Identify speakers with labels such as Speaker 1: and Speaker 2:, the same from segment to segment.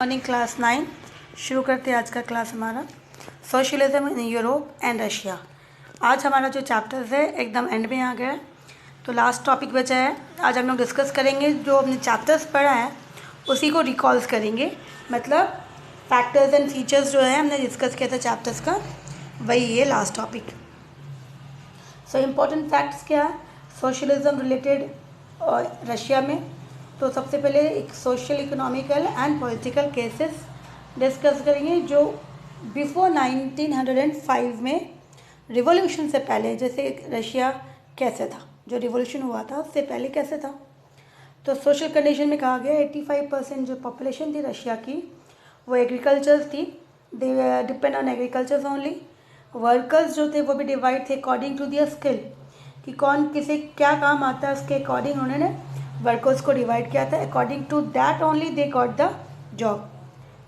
Speaker 1: Morning class 9 शुरू करते हैं आज का क्लास हमारा socialism in Europe and Russia. आज हमारा जो चैप्टर्स है एकदम एंड में आ गया है, तो लास्ट टॉपिक बचा है। आज हम लोग डिस्कस करेंगे जो अपने चैप्टर्स पढ़ा है उसी को रिकॉल्स करेंगे, मतलब फैक्टर्स एंड फीचर्स जो है हमने डिस्कस किया था चैप्टर्स का, वही ये last topic. So important facts क्या है सोशलिज्म रिलेटेड रशिया में। तो सबसे पहले एक social economical and political cases discuss करेंगे जो बिफोर 1905 में रिवॉल्यूशन से पहले, जैसे रशिया कैसे था, जो रिवॉल्यूशन हुआ था उससे पहले कैसे था। तो सोशल कंडीशन में कहा गया 85% जो पॉपुलेशन थी रशिया की वो एग्रीकल्चर थी, they depend on agriculture only. Workers जो थे वो भी डिवाइड थे अकॉर्डिंग टू दियर स्किल, कि कौन किसे क्या काम आता है उसके अकॉर्डिंग उन्होंने वर्कर्स को डिवाइड किया था। According to that only they got the job.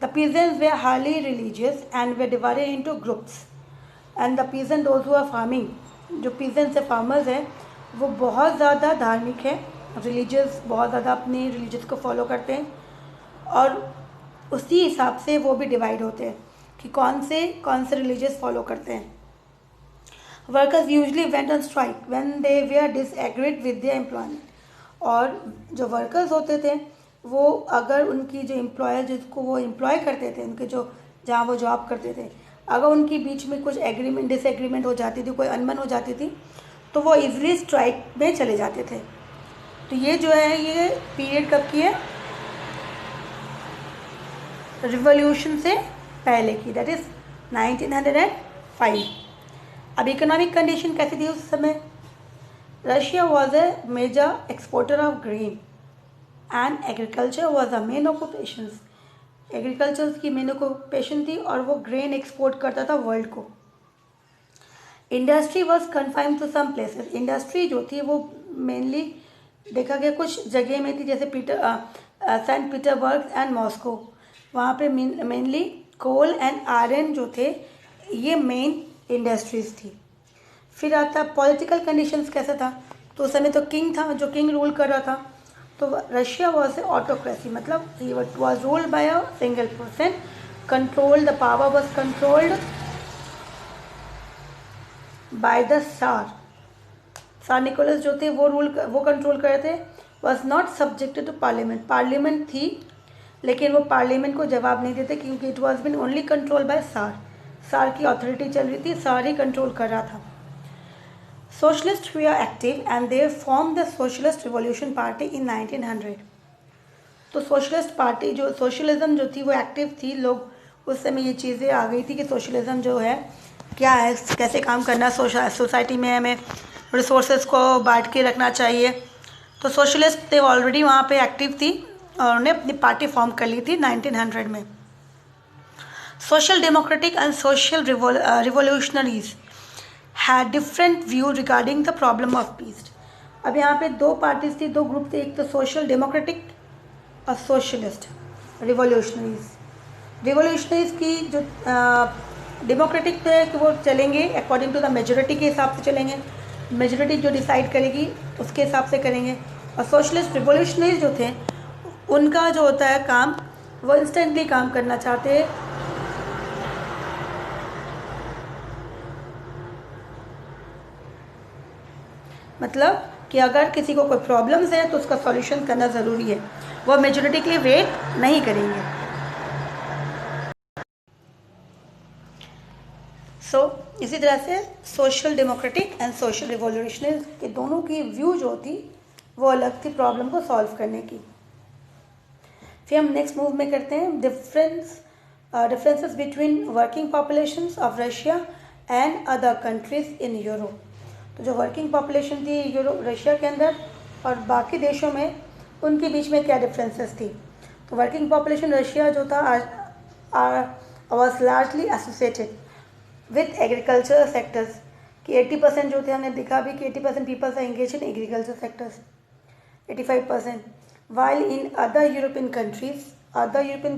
Speaker 1: The peasants were highly religious and were divided into groups and the peasant those who are farming, जो पीजेंट्स है फार्मर्स हैं वो बहुत ज़्यादा धार्मिक है, रिलीजियस, बहुत ज़्यादा अपनी रिलीजियस को फॉलो करते हैं और उसी हिसाब से वो भी डिवाइड होते हैं कि कौन से रिलीजियस फॉलो करते हैं। Workers usually went on strike when they way disagreed with their employment, और जो वर्कर्स होते थे वो अगर उनकी जो एम्प्लॉयर जिसको वो एम्प्लॉय करते थे, उनके जो जहाँ वो जॉब करते थे, अगर उनके बीच में कुछ एग्रीमेंट डिसएग्रीमेंट हो जाती थी, कोई अनबन हो जाती थी, तो वो इजीली स्ट्राइक में चले जाते थे। तो ये जो है ये पीरियड कब की है, रिवॉल्यूशन से पहले की, दैट इज 1905। अब इकोनॉमिक कंडीशन कैसी थी उस समय। Russia was a major exporter of grain and agriculture was the main occupation. Agriculture की मेन ऑक्यूपेशन थी और वो ग्रेन एक्सपोर्ट करता था वर्ल्ड को। Industry was confined to some places, industry जो थी वो मेनली देखा गया कुछ जगह में थी, जैसे सेंट पीटर्सबर्ग एंड मॉस्को, वहाँ पे मेनली कोल एंड आयरन जो थे ये मेन इंडस्ट्रीज थी। फिर आता पॉलिटिकल कंडीशंस कैसा था, तो उस समय तो किंग था, जो किंग रूल कर रहा था। तो रशिया वॉज ए ऑटोक्रेसी, मतलब he was ruled by a single person, control the power was controlled by the tsar Nicholas जो थे वो कंट्रोल कर रहे थे। Was not subjected to parliament, parliament थी लेकिन वो पार्लियामेंट को जवाब नहीं देते क्योंकि it was been only control by tsar की अथॉरिटी चल रही थी, सार ही कंट्रोल कर रहा था। Socialists were active and they formed the Socialist Revolution Party in 1900. तो सोशलिस्ट पार्टी जो सोशलिज्म जो थी वो एक्टिव थी, लोग उस समय ये चीज़ें आ गई थी कि सोशलिज्म जो है क्या है, कैसे काम करना सोसाइटी में, हमें रिसोर्सेज को बांट के रखना चाहिए। तो सोशलिस्ट थे ऑलरेडी वहाँ पे एक्टिव थी और उन्हें अपनी पार्टी फॉर्म कर ली थी 1900 में। Social democratic and social revolutionaries had different view regarding the problem of peace. अब यहाँ पे दो पार्टीज थी, दो ग्रुप थे, एक तो सोशल डेमोक्रेटिक और सोशलिस्ट रिवोल्यूशनरीज की जो डेमोक्रेटिक थे कि वो चलेंगे अकॉर्डिंग टू द मेजोरिटी के हिसाब से चलेंगे, मेजोरिटी जो डिसाइड करेगी उसके हिसाब से करेंगे। और सोशलिस्ट रिवोल्यूशनरीज जो थे उनका जो होता है काम, वो इंस्टेंटली काम करना चाहते हैं, मतलब कि अगर किसी को कोई प्रॉब्लम्स है तो उसका सॉल्यूशन करना ज़रूरी है, वो मेजोरिटी के लिए वेट नहीं करेंगे। इसी तरह से social democratic and social revolutionary के दोनों की व्यू जो थी वो अलग थी प्रॉब्लम को सॉल्व करने की। फिर हम नेक्स्ट मूव में करते हैं differences between working populations of Russia and other countries in Europe. तो जो वर्किंग पॉपुलेशन थी रशिया के अंदर और बाकी देशों में, उनके बीच में क्या डिफरेंसेस थी। तो वर्किंग पॉपुलेशन रशिया जो था was largely associated with agriculture sectors, कि 80% जो थे, हमने देखा भी कि 80% peoples are engage in agriculture sectors, 85%। While in other European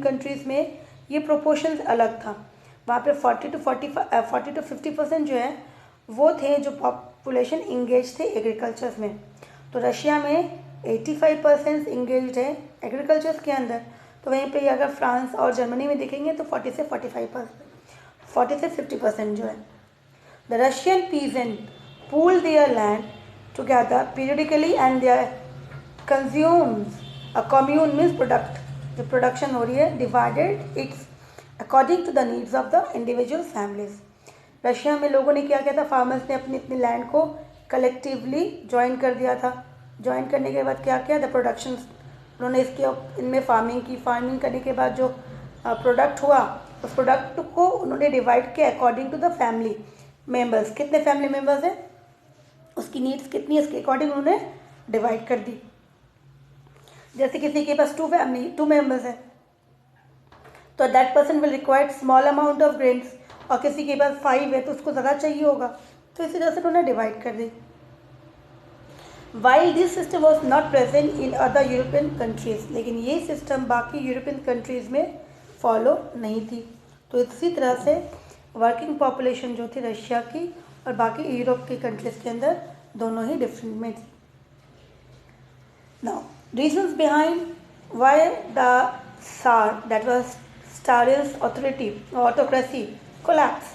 Speaker 1: countries में ये प्रोपोर्शन अलग था, वहाँ पे 40 to 50% जो है वो थे जो पॉपुलेशन इंगेज थे एग्रीकल्चर में। तो रशिया में 85% इंगेज है एग्रीकल्चर के अंदर, तो वहीं पे अगर फ्रांस और जर्मनी में देखेंगे तो 40 से 45%, 40 से 50% जो है। The Russian peasant pool their land together periodically and their consumes a commune means product, जो प्रोडक्शन हो रही है divided it's according to the needs of the individual families. Russia में लोगों ने क्या किया था, फार्मर्स ने अपनी अपनी लैंड को कलेक्टिवली ज्वाइन कर दिया था। ज्वाइन करने के बाद क्या किया, द प्रोडक्शन, उन्होंने इनमें फार्मिंग करने के बाद जो प्रोडक्ट हुआ, उस प्रोडक्ट को उन्होंने डिवाइड किया according to the family members. कितने फैमिली मेंबर्स हैं, उसकी नीड्स कितनी है, इसके अकॉर्डिंग उन्होंने डिवाइड कर दी। जैसे किसी के पास 2 मेंबर्स है तो that person will required small amount of grains, और किसी के पास 5 है तो उसको ज़्यादा चाहिए होगा, तो इसी तरह से उन्होंने डिवाइड कर दी। While this system was not present in other European countries, लेकिन ये सिस्टम बाकी यूरोपियन कंट्रीज़ में फॉलो नहीं थी। तो इसी तरह से वर्किंग पॉपुलेशन जो थी रशिया की और बाकी यूरोप की कंट्रीज़ के अंदर दोनों ही डिफरेंट में थी। Now reasons behind why the सार दैट वाज स्टालिन्स ऑटोक्रेसी कोलैप्स।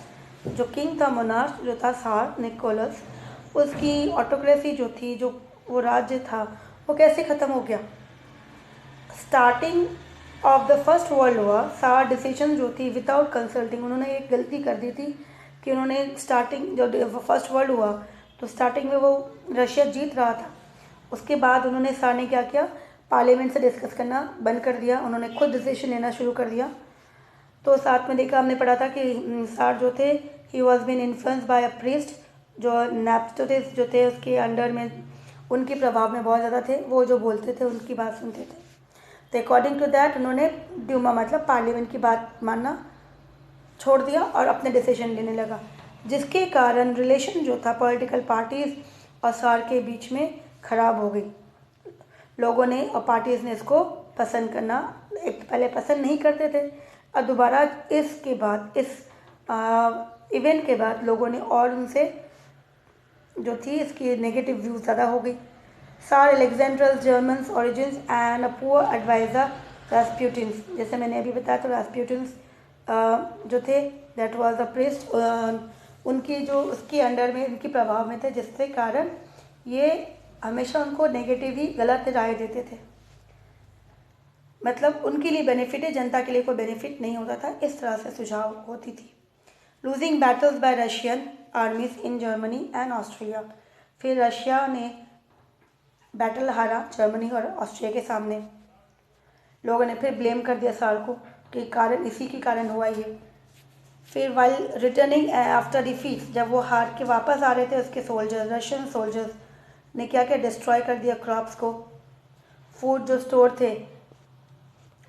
Speaker 1: जो किंग था, मोनार्क जो था सार निकोलस, उसकी ऑटोक्रेसी जो थी, जो वो राज्य था, वो कैसे ख़त्म हो गया। Starting of the first world war सार डिसीजन जो थी विदाउट कंसल्टिंग, उन्होंने एक गलती कर दी थी कि उन्होंने स्टार्टिंग जो फर्स्ट वर्ल्ड हुआ तो स्टार्टिंग में वो रशिया जीत रहा था, उसके बाद उन्होंने सार ने क्या किया, पार्लियामेंट से डिस्कस करना बंद कर दिया, उन्होंने खुद डिसीजन लेना शुरू कर दिया। तो साथ में देखा, हमने पढ़ा था कि सार जो थे he was been influenced by a priest, जो नेप्टोटिस जो थे उसके अंडर में, उनके प्रभाव में बहुत ज़्यादा थे, वो जो बोलते थे उनकी बात सुनते थे। तो अकॉर्डिंग टू दैट उन्होंने ड्यूमा मतलब पार्लियामेंट की बात मानना छोड़ दिया और अपने डिसीजन लेने लगा, जिसके कारण रिलेशन जो था पॉलिटिकल पार्टीज़ और सार के बीच में ख़राब हो गई। लोगों ने और पार्टीज़ ने इसको पसंद करना, एक पहले पसंद नहीं करते थे और दोबारा इसके बाद इस इवेंट के बाद लोगों ने और उनसे जो थी इसकी नेगेटिव व्यू ज़्यादा हो गई। Tsar Alexandra's Germans origins and a poor adviser Rasputin's, जैसे मैंने अभी बताया तो रास्पुटिन्स जो थे दैट वाज अ प्रीस्ट, उनकी जो उसके अंडर में उनके प्रभाव में थे, जिसके कारण ये हमेशा उनको नेगेटिव ही गलत राय देते थे, मतलब उनके लिए बेनिफिट है, जनता के लिए कोई बेनिफिट नहीं होता था, इस तरह से सुझाव होती थी। Losing battles bye Russian आर्मीज in Germany and Austria, फिर रशिया ने बैटल हारा जर्मनी और ऑस्ट्रिया के सामने। लोगों ने फिर ब्लेम कर दिया सार को कि कारण इसी के कारण हुआ ये। फिर वाइल रिटर्निंग आफ्टर डिफीट, जब वो हार के वापस आ रहे थे, उसके सोल्जर्स, रशियन सोल्जर्स ने क्या किया, डिस्ट्रॉय कर दिया क्रॉप्स को, फूड जो स्टोर थे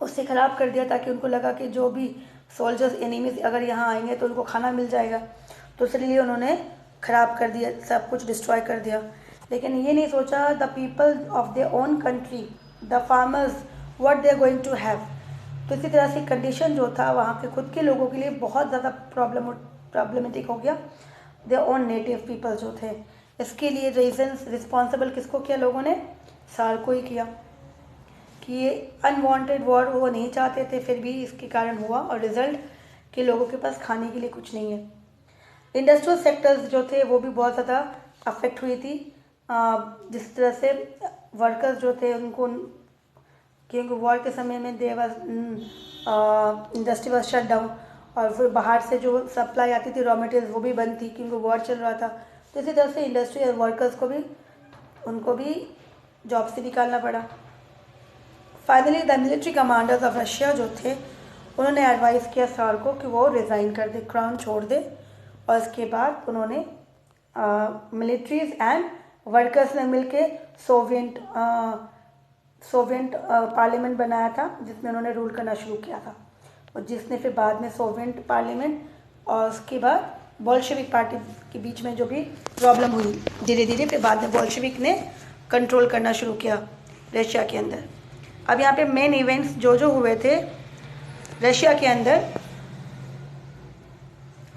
Speaker 1: उससे ख़राब कर दिया, ताकि उनको लगा कि जो भी सोल्जर्स एनिमीज अगर यहाँ आएंगे तो उनको खाना मिल जाएगा, तो इसलिए उन्होंने ख़राब कर दिया, सब कुछ डिस्ट्रॉय कर दिया। लेकिन ये नहीं सोचा the people of their own country, the farmers, what they are going to have. तो इसी तरह से कंडीशन जो था वहाँ के खुद के लोगों के लिए बहुत ज़्यादा प्रॉब्लमेटिक हो गया, देयर ओन नेटिव पीपल जो थे। इसके लिए रीजंस रिस्पॉन्सिबल किसको किया, लोगों ने सार को ही किया कि ये अनवांटेड वॉर वो नहीं चाहते थे, फिर भी इसके कारण हुआ और रिजल्ट कि लोगों के पास खाने के लिए कुछ नहीं है। इंडस्ट्रियल सेक्टर्स जो थे वो भी बहुत ज़्यादा अफेक्ट हुई थी, जिस तरह से वर्कर्स जो थे उनको, क्योंकि वॉर के समय में इंडस्ट्री वॉज शट डाउन, और फिर बाहर से जो सप्लाई आती थी रॉ मटेरियल वो भी बंद थी क्योंकि वॉर चल रहा था। तो इसी तरह से इंडस्ट्रियल वर्कर्स को भी, उनको भी जॉब से निकालना पड़ा। Finally the military commanders of Russia जो थे उन्होंने एडवाइस किया सार को कि वो रिज़ाइन कर दे, क्राउन छोड़ दे, और इसके बाद उन्होंने मिलिट्रीज एंड वर्कर्स ने मिलके सोवियत पार्लियामेंट बनाया था, जिसमें उन्होंने रूल करना शुरू किया था, और जिसने फिर बाद में सोवियत पार्लियामेंट और उसके बाद बोल्शेविक पार्टी के बीच में जो भी प्रॉब्लम हुई, धीरे धीरे फिर बाद में बोल्शेविक ने कंट्रोल करना शुरू किया रशिया के अंदर। अब यहाँ पे मेन इवेंट्स जो हुए थे रशिया के अंदर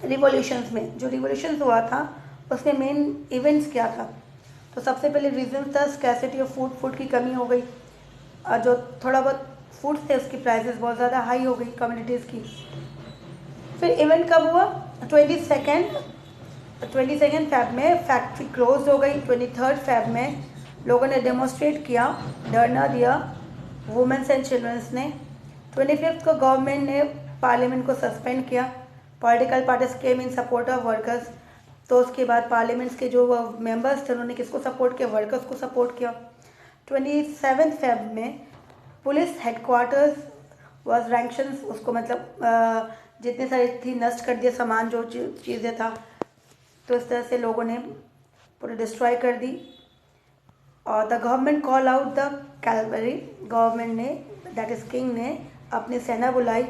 Speaker 1: रिवॉल्यूशंस में, जो रिवॉल्यूशंस हुआ था उसमें मेन इवेंट्स क्या था, तो सबसे पहले रीजन था स्कैसिटी ऑफ फूड, फूड की कमी हो गई, और जो थोड़ा बहुत फूड्स थे उसकी प्राइसेस बहुत ज़्यादा हाई हो गई कम्युनिटीज़ की। फिर इवेंट कब हुआ? 22 फेब में फैक्ट्री क्लोज हो गई। 23 फेब में लोगों ने डेमोस्ट्रेट किया, धरना दिया वुमेंस एंड चिल्ड्रंस ने। 25 को गवर्नमेंट ने पार्लियामेंट को सस्पेंड किया। Political parties came in support of workers. तो उसके बाद पार्लियामेंट्स के जो मेंबर्स थे उन्होंने किसको सपोर्ट किया? वर्कर्स को सपोर्ट किया। 27 फेब में पुलिस हेडक्वार्टर्स वॉज रैंक्शंस, उसको मतलब जितने सारी थी नष्ट कर दिया सामान, जो चीज़ें था, तो इस तरह से लोगों ने पूरे डिस्ट्रॉय कर दी। और the government call out the Calvary, government ने दैट इज किंग ने अपनी सेना बुलाई,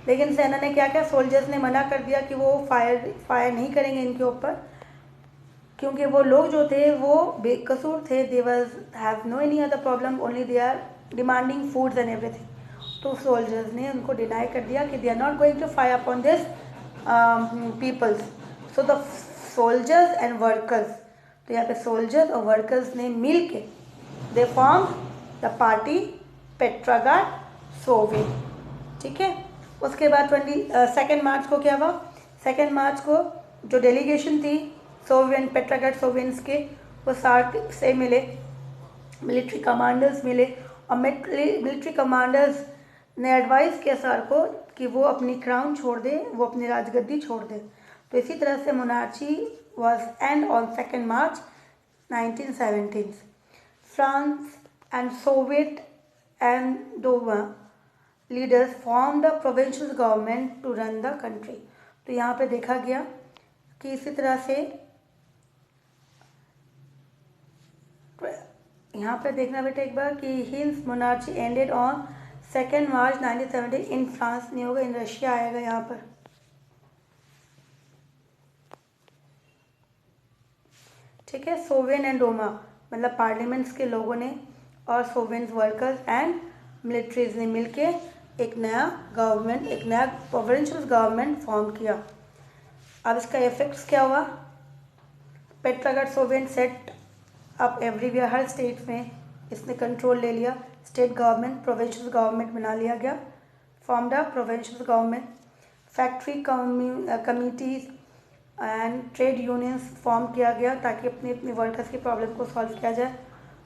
Speaker 1: लेकिन सेना ने क्या किया? सोल्जर्स ने मना कर दिया कि वो फायर नहीं करेंगे इनके ऊपर, क्योंकि वो लोग जो थे वो बेकसूर थे। They was have no any other problem, only they are demanding foods and everything. तो सोल्जर्स ने उनको डिनाई कर दिया कि they are not going to fire upon this peoples. So the soldiers and workers, तो यहाँ पे सोल्जर्स और वर्कर्स ने मिल के they form the party Petrograd Soviet. ठीक है। उसके बाद 22 मार्च को क्या हुआ? 2 मार्च को जो डेलीगेशन थी सोवियन पेट्रागार्ड सोवियंस के, वो सार्क से मिले, मिलिट्री कमांडर्स मिले, और मिलिट्री कमांडर्स ने एडवाइस किया सर को कि वो अपनी क्राउन छोड़ दे, वो अपनी राजगद्दी छोड़ दे। तो इसी तरह से monarchy was end on 2 March 1917. France and Soviet and Duma leaders formed a provincial government to run the country. तो यहाँ पे देखा गया कि इसी तरह से यहाँ पे देखना बेटा एक बार कि hints monarchy ended on 2 March 1917 in France नहीं होगा, इन रशिया आएगा यहाँ पर। ठीक है। सोवियन एंड डोमा मतलब पार्लियामेंट्स के लोगों ने और सोवियन वर्कर्स एंड मिलिट्रीज ने मिलके एक नया गवर्नमेंट, एक नया प्रोविंशियल गवर्नमेंट फॉर्म किया। अब इसका इफेक्ट्स क्या हुआ? पेट्रागार्ड सोवियत सेट अब एवरीवेयर, हर स्टेट में इसने कंट्रोल ले लिया। स्टेट गवर्नमेंट प्रोविंशियल गवर्नमेंट बना लिया गया, formed a provincial government. Factory committees and trade unions form किया गया ताकि अपनी अपनी वर्कर्स की प्रॉब्लम को सॉल्व किया जाए।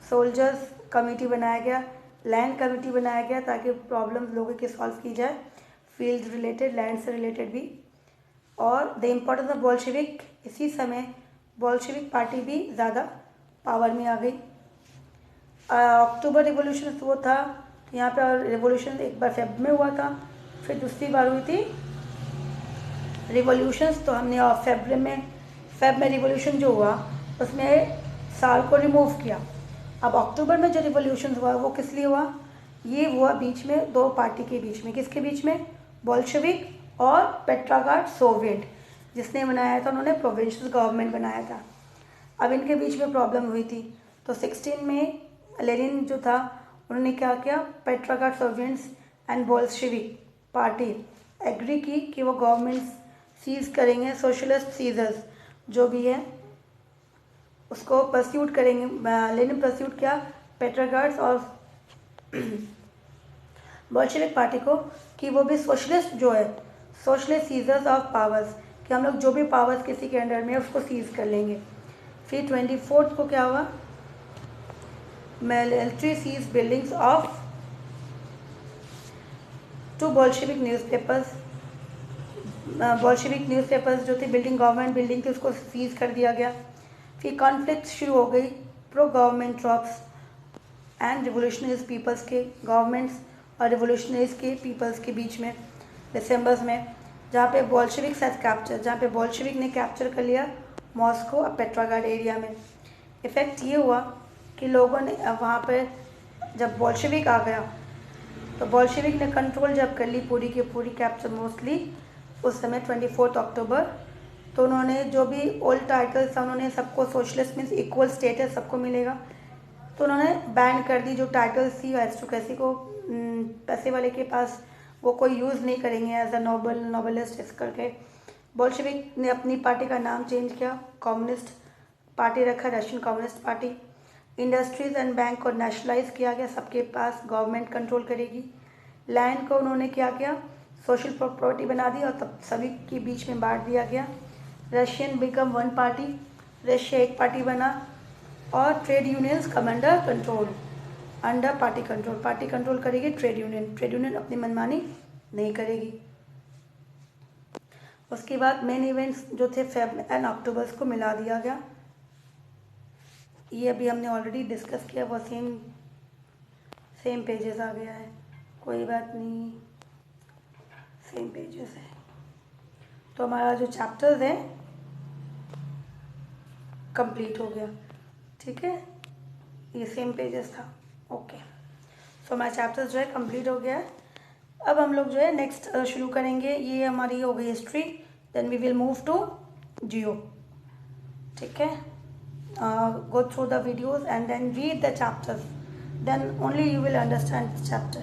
Speaker 1: सोल्जर्स कमेटी बनाया गया, लैंड कमेटी बनाया गया ताकि प्रॉब्लम लोगों की सॉल्व की जाए, फील्ड रिलेटेड, लैंड से रिलेटेड भी। और द इम्पोर्टेंस ऑफ बोल्शेविक, इसी समय बोल्शेविक पार्टी भी ज़्यादा पावर में आ गई। अक्टूबर रिवोल्यूशन वो था, यहाँ पर रिवोल्यूशन एक बार फेब में हुआ था, फिर दूसरी बार हुई थी रिवोल्यूशंस। तो हमने फेब में रिवोल्यूशन जो हुआ उसमें साल को रिमूव किया। अब अक्टूबर में जो रिवोल्यूशन हुआ वो किस लिए हुआ? ये हुआ बीच में दो पार्टी के बीच में। किसके बीच में? बोल्शेविक और पेट्रागार्ड सोवियत, जिसने बनाया था, उन्होंने प्रोविंशियल गवर्नमेंट बनाया था। अब इनके बीच में प्रॉब्लम हुई थी, तो 16 में लेनिन जो था उन्होंने क्या किया? पेट्रागार्ड सोवियंस एंड बोल्शेविक पार्टी एग्री की कि वो गवर्नमेंट सीज करेंगे, सोशलिस्ट सीजर्स जो भी है उसको परस्यूट करेंगे। लेनिन परस्यूट किया पेट्रागार्ड्स और बोल्शेविक पार्टी को कि वो भी सोशलिस्ट जो है, सोशलिस्ट सीजर्स ऑफ पावर्स, कि हम लोग जो भी पावर्स किसी के अंडर में उसको सीज कर लेंगे। फिर 24 को क्या हुआ? Military seize buildings of 2 Bolshevik newspapers. Bolshevik newspapers जो थी, बिल्डिंग, गवर्नमेंट बिल्डिंग थी, उसको सीज कर दिया गया। फिर कॉन्फ्लिक्ट शुरू हो गई pro government troops and revolutionaries peoples के, गवर्नमेंट्स और रिवोल्यूशनरीज के पीपल्स के बीच में दिसंबर में, जहाँ पे बोल्शेविक सेट कैप्चर, जहाँ पे बोल्शेविक ने कैप्चर कर लिया मॉस्को और पेट्रागार्ड एरिया में। इफ़ेक्ट ये हुआ कि लोगों ने वहाँ पर जब बोल्शेविक आ गया तो बोल्शेविक ने कंट्रोल जब कर ली पूरी की पूरी, कैप्चर मोस्टली उस समय 24 अक्टूबर, तो उन्होंने जो भी ओल्ड टाइटल्स था उन्होंने सबको, सोशलिस्ट मीन्स इक्वल स्टेटस सबको मिलेगा, तो उन्होंने बैन कर दी जो टाइटल्स थी एरिस्टोक्रेसी को, पैसे वाले के पास वो कोई यूज़ नहीं करेंगे एज अ नोबलिस्ट इस करके। बोल्शेविक ने अपनी पार्टी का नाम चेंज किया, कम्युनिस्ट पार्टी रखा, Russian communist party. Industries and bank को नेशनलाइज किया गया, सबके पास गवर्नमेंट कंट्रोल करेगी। लैंड को उन्होंने क्या किया, सोशल प्रॉपर्टी बना दी और तब सभी के बीच में बांट दिया गया। Russian become one party, Russia एक पार्टी बना। और trade unions come under control, under party control, party control करेगी ट्रेड यूनियन, ट्रेड यूनियन अपनी मनमानी नहीं करेगी। उसके बाद मेन इवेंट्स जो थे फेब एंड अक्टूबर को मिला दिया गया। ये अभी हमने ऑलरेडी डिस्कस किया, वो सेम पेजेस आ गया है, कोई बात नहीं, सेम पेजेस है। तो हमारा जो चैप्टर्स है कंप्लीट हो गया, ठीक है, ये सेम पेजेस था, ओके। सो हमारा चैप्टर्स जो है कंप्लीट हो गया है। अब हम लोग जो है नेक्स्ट शुरू करेंगे, ये हमारी हो गई history, then we will move to geo, ठीक है। Go through the videos and then read the chapters, then only you will understand the chapter.